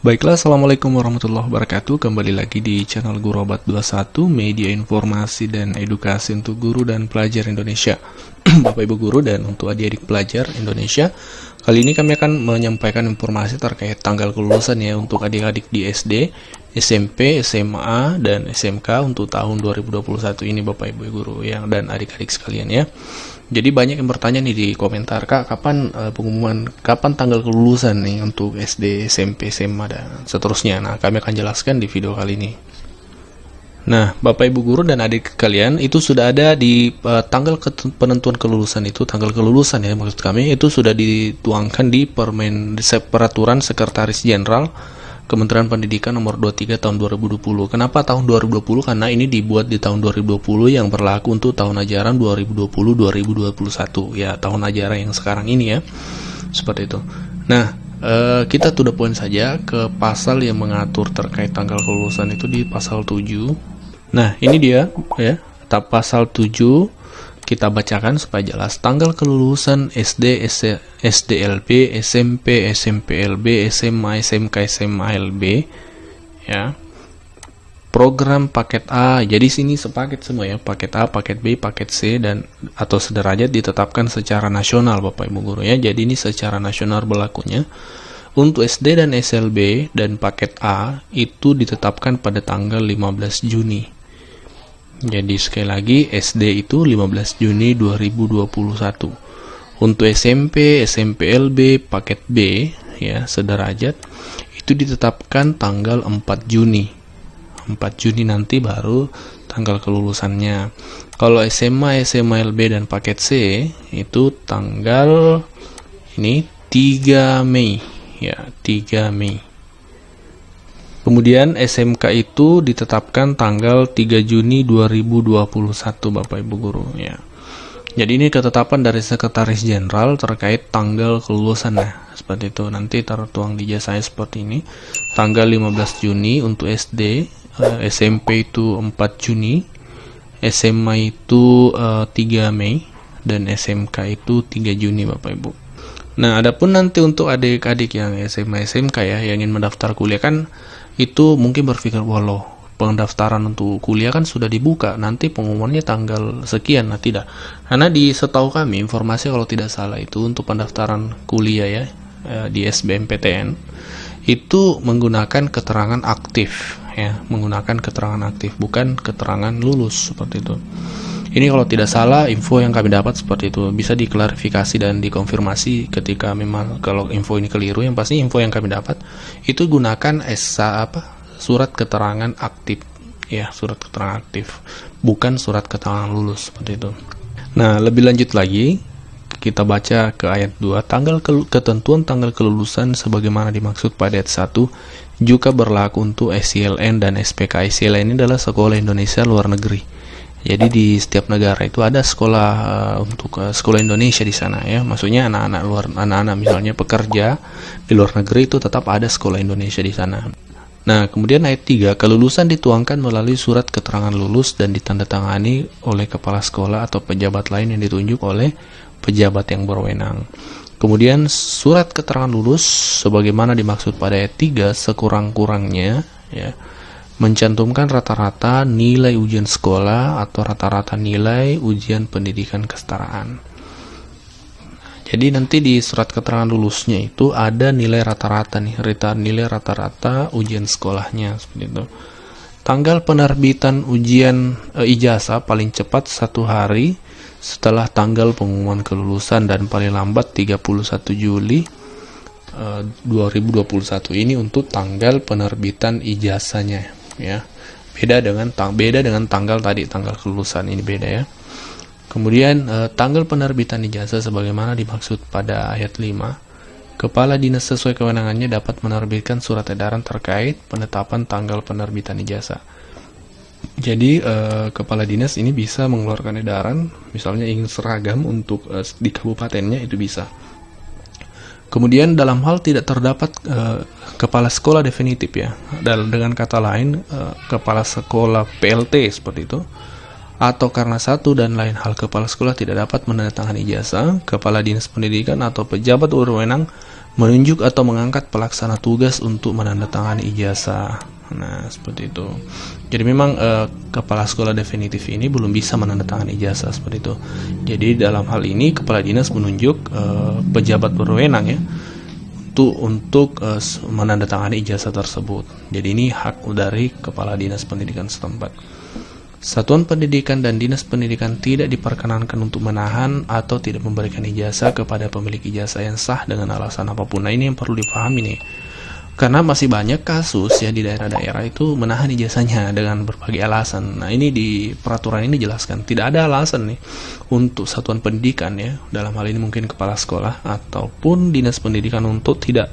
Baiklah, Assalamualaikum warahmatullahi wabarakatuh. Kembali lagi di channel Guru Obat 21, media informasi dan edukasi untuk guru dan pelajar Indonesia. Bapak Ibu guru dan untuk adik-adik pelajar Indonesia. Kali ini kami akan menyampaikan informasi terkait tanggal kelulusan ya untuk adik-adik di SD, SMP, SMA, dan SMK untuk tahun 2021 ini Bapak Ibu guru yang dan adik-adik sekalian ya. Jadi banyak yang bertanya nih di komentar, Kak, kapan kapan tanggal kelulusan nih untuk SD, SMP, SMA, dan seterusnya. Nah, kami akan jelaskan di video kali ini. Nah, Bapak Ibu guru dan adik kalian, itu sudah ada di tanggal penentuan kelulusan itu, tanggal kelulusan ya maksud kami, itu sudah dituangkan di Peraturan Sekretaris Jenderal Kementerian Pendidikan nomor 23 tahun 2020. Kenapa tahun 2020? Karena ini dibuat di tahun 2020 yang berlaku untuk tahun ajaran 2020-2021 ya, tahun ajaran yang sekarang ini ya. Seperti itu. Nah, kita to the point saja ke pasal yang mengatur terkait tanggal kelulusan itu di pasal 7. Nah, ini dia ya, pasal 7 kita bacakan supaya jelas. Tanggal kelulusan SD, SDLB, SMP, SMPLB, SMA, SMK, SMALB ya. Program paket A. Jadi sini sepaket semua ya, paket A, paket B, paket C dan atau sederajat ditetapkan secara nasional Bapak Ibu guru ya. Jadi ini secara nasional berlakunya. Untuk SD dan SLB dan paket A itu ditetapkan pada tanggal 15 Juni. Jadi sekali lagi SD itu 15 Juni 2021. Untuk SMP, SMPLB, paket B ya sederajat itu ditetapkan tanggal 4 Juni. 4 Juni nanti baru tanggal kelulusannya. Kalau SMA, SMALB dan paket C itu tanggal ini 3 Mei ya, 3 Mei. Kemudian SMK itu ditetapkan tanggal 3 Juni 2021 Bapak Ibu guru ya. Jadi ini ketetapan dari Sekretaris Jenderal terkait tanggal kelulusan ya. Seperti itu, nanti tertuang di ijazahnya seperti ini. Tanggal 15 Juni untuk SD, SMP itu 4 Juni, SMA itu 3 Mei, dan SMK itu 3 Juni Bapak Ibu. Nah, adapun nanti untuk adik-adik yang SMA, SMK ya, yang ingin mendaftar kuliah kan itu mungkin berpikir, walau pendaftaran untuk kuliah kan sudah dibuka, nanti pengumumannya tanggal sekian. Nah, tidak. Karena di setahu kami, informasi kalau tidak salah itu untuk pendaftaran kuliah ya di SBMPTN itu menggunakan keterangan aktif ya, menggunakan keterangan aktif bukan keterangan lulus seperti itu. Ini kalau tidak salah info yang kami dapat seperti itu, bisa diklarifikasi dan dikonfirmasi ketika memang kalau info ini keliru. Yang pasti info yang kami dapat itu gunakan surat keterangan aktif ya, surat keterangan aktif bukan surat keterangan lulus seperti itu. Nah, lebih lanjut lagi kita baca ke ayat 2. Ketentuan tanggal kelulusan sebagaimana dimaksud pada ayat 1 juga berlaku untuk SILN dan SPK. SILN ini adalah sekolah Indonesia luar negeri. Jadi di setiap negara itu ada sekolah untuk sekolah Indonesia di sana ya. Maksudnya anak-anak misalnya pekerja di luar negeri itu tetap ada sekolah Indonesia di sana. Nah, kemudian ayat 3, kelulusan dituangkan melalui surat keterangan lulus dan ditandatangani oleh kepala sekolah atau pejabat lain yang ditunjuk oleh pejabat yang berwenang. Kemudian surat keterangan lulus sebagaimana dimaksud pada ayat 3 sekurang-kurangnya ya, mencantumkan rata-rata nilai ujian sekolah atau rata-rata nilai ujian pendidikan kesetaraan. Jadi nanti di surat keterangan lulusnya itu ada nilai rata-rata nih, nilai rata-rata ujian sekolahnya seperti itu. Tanggal penerbitan ujian ijazah paling cepat 1 hari setelah tanggal pengumuman kelulusan dan paling lambat 31 Juli 2021 ini untuk tanggal penerbitan ijazahnya ya. Beda dengan tanggal tadi, tanggal kelulusan ini beda ya. Kemudian tanggal penerbitan ijazah sebagaimana dimaksud pada ayat 5. Kepala dinas sesuai kewenangannya dapat menerbitkan surat edaran terkait penetapan tanggal penerbitan ijazah. Jadi kepala dinas ini bisa mengeluarkan edaran, misalnya ingin seragam untuk di kabupatennya itu bisa. Kemudian dalam hal tidak terdapat kepala sekolah definitif ya, dengan kata lain kepala sekolah PLT seperti itu, atau karena satu dan lain hal kepala sekolah tidak dapat menandatangani ijazah, kepala dinas pendidikan atau pejabat berwenang menunjuk atau mengangkat pelaksana tugas untuk menandatangani ijazah. Nah, seperti itu. Jadi memang kepala sekolah definitif ini belum bisa menandatangani ijazah seperti itu. Jadi dalam hal ini kepala dinas menunjuk pejabat berwenang ya untuk menandatangani ijazah tersebut. Jadi ini hak dari kepala dinas pendidikan setempat. Satuan pendidikan dan dinas pendidikan tidak diperkenankan untuk menahan atau tidak memberikan ijazah kepada pemilik ijazah yang sah dengan alasan apapun. Nah, ini yang perlu dipahami nih. Karena masih banyak kasus ya di daerah-daerah itu menahan ijazahnya dengan berbagai alasan. Nah, ini di peraturan ini dijelaskan tidak ada alasan nih untuk satuan pendidikan ya, dalam hal ini mungkin kepala sekolah ataupun dinas pendidikan untuk tidak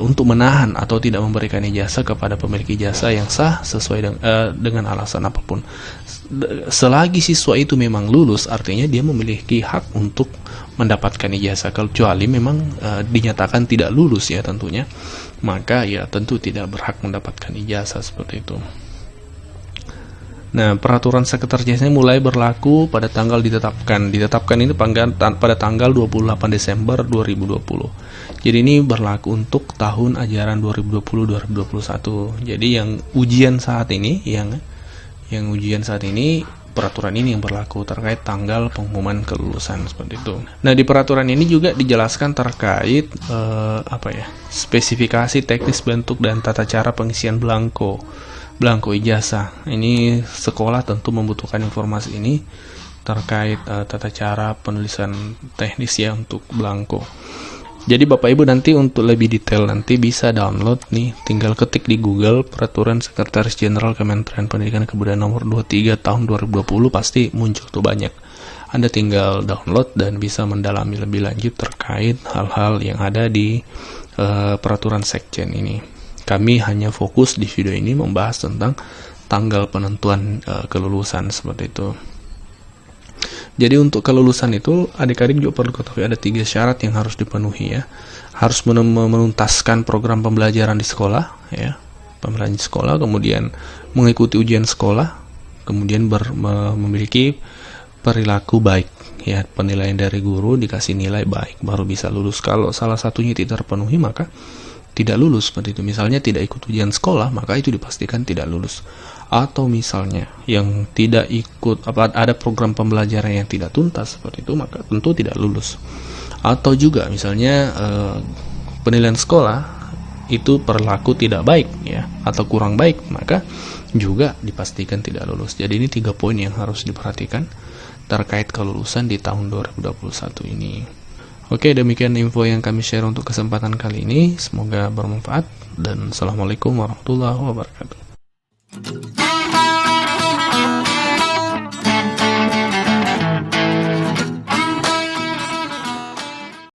untuk menahan atau tidak memberikan ijazah kepada pemilik ijazah yang sah sesuai dengan alasan apapun. Selagi siswa itu memang lulus, artinya dia memiliki hak untuk mendapatkan ijazah. Kecuali memang dinyatakan tidak lulus ya tentunya, maka ya tentu tidak berhak mendapatkan ijazah seperti itu. Nah, peraturan sekretaris jenderal mulai berlaku pada tanggal ditetapkan. Ditetapkan ini pada tanggal 28 Desember 2020. Jadi ini berlaku untuk tahun ajaran 2020-2021. Jadi yang ujian saat ini, yang ujian saat ini, peraturan ini yang berlaku terkait tanggal pengumuman kelulusan seperti itu. Nah, di peraturan ini juga dijelaskan terkait spesifikasi teknis bentuk dan tata cara pengisian belangko ijazah. Ini sekolah tentu membutuhkan informasi ini terkait tata cara penulisan teknis ya untuk belangko. Jadi Bapak Ibu nanti untuk lebih detail nanti bisa download nih, tinggal ketik di Google Peraturan Sekretaris Jenderal Kementerian Pendidikan dan Kebudayaan nomor 23 tahun 2020, pasti muncul tuh banyak. Anda tinggal download dan bisa mendalami lebih lanjut terkait hal-hal yang ada di peraturan sekjen ini. Kami hanya fokus di video ini membahas tentang tanggal penentuan kelulusan seperti itu. Jadi untuk kelulusan itu adik-adik juga perlu ketahui ada 3 syarat yang harus dipenuhi ya. Harus menuntaskan program pembelajaran di sekolah ya, pembelajaran di sekolah, kemudian mengikuti ujian sekolah, kemudian memiliki perilaku baik ya, penilaian dari guru dikasih nilai baik baru bisa lulus. Kalau salah satunya tidak terpenuhi maka tidak lulus seperti itu. Misalnya tidak ikut ujian sekolah, maka itu dipastikan tidak lulus. Atau misalnya yang tidak ikut ada program pembelajaran yang tidak tuntas seperti itu, maka tentu tidak lulus. Atau juga misalnya penilaian sekolah itu perilaku tidak baik ya, atau kurang baik, maka juga dipastikan tidak lulus. Jadi ini 3 poin yang harus diperhatikan terkait kelulusan di tahun 2021 ini. Oke, demikian info yang kami share untuk kesempatan kali ini. Semoga bermanfaat dan assalamualaikum warahmatullahi wabarakatuh.